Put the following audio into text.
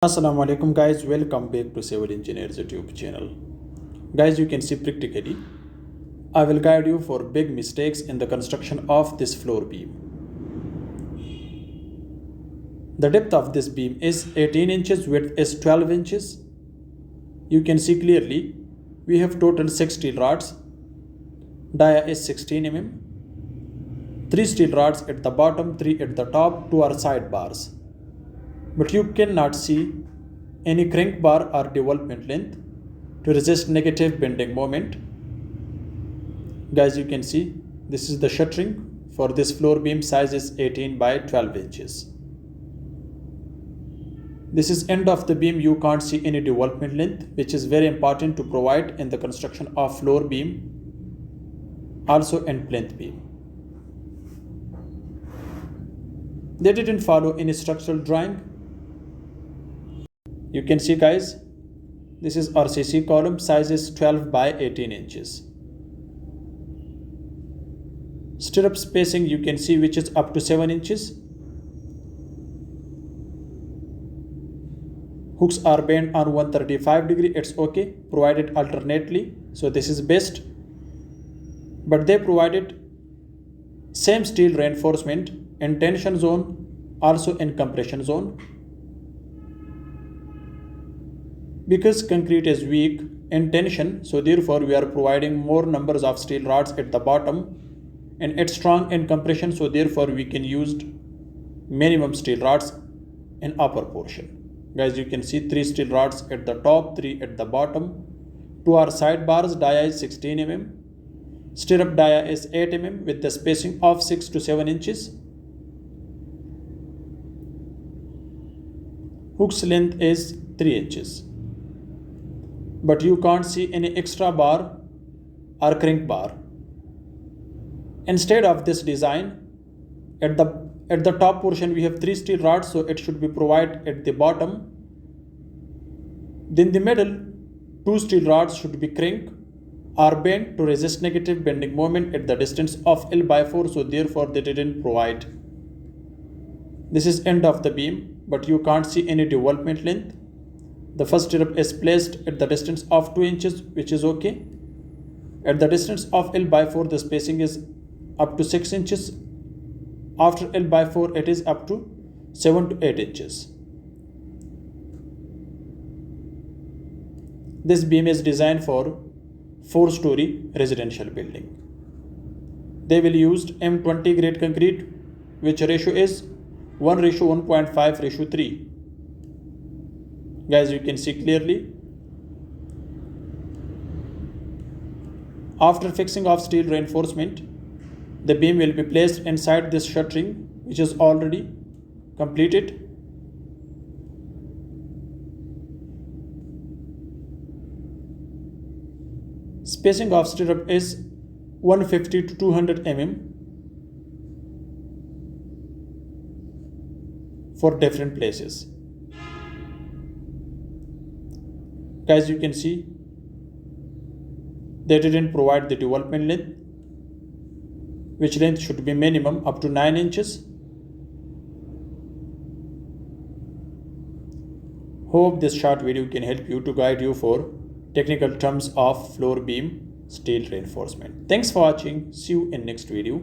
Assalamu alaikum guys, welcome back to Civil Engineers YouTube channel. Guys, you can see practically I will guide you for big mistakes in the construction of this floor beam. The depth of this beam is 18 inches, width is 12 inches. You can see clearly we have total 6 steel rods. Dia is 16 mm. 3 steel rods at the bottom, 3 at the top, 2 are side bars. But you cannot see any crank bar or development length to resist negative bending moment. Guys, you can see this is the shuttering for this floor beam. Size is 18 by 12 inches. This is end of the beam. You can't see any development length, which is very important to provide in the construction of floor beam, also in plinth beam. They didn't follow any structural drawing. You can see guys, this is RCC column, size is 12 by 18 inches. Stirrup spacing you can see, which is up to 7 inches. Hooks are bent on 135 degree, it's okay, provided alternately, so this is best. But they provided same steel reinforcement in tension zone, also in compression zone. Because concrete is weak in tension, so therefore we are providing more numbers of steel rods at the bottom, and it's strong in compression, so therefore we can use minimum steel rods in upper portion. Guys, you can see 3 steel rods at the top, 3 at the bottom, 2 are side bars. Dia is 16 mm. Stirrup dia is 8 mm with the spacing of 6 to 7 inches. Hook's length is 3 inches. But you can't see any extra bar or crank bar. Instead of this design, at the top portion we have 3 steel rods, so it should be provided at the bottom. Then the middle 2 steel rods should be crank or bent to resist negative bending moment at the distance of L by 4, so therefore they didn't provide. This is end of the beam, but you can't see any development length. The first stirrup is placed at the distance of 2 inches, which is okay. At the distance of L by 4, the spacing is up to 6 inches. After L by 4, it is up to 7 to 8 inches. This beam is designed for 4-story residential building. They will use M20 grade concrete, which ratio is 1:1.5:3. Guys, you can see clearly. After fixing of steel reinforcement, the beam will be placed inside this shuttering, which is already completed. Spacing of stirrup is 150 to 200 mm for different places. Guys, you can see they didn't provide the development length, which length should be minimum up to 9 inches. Hope this short video can help you to guide you for technical terms of floor beam steel reinforcement. Thanks for watching. See you in next video.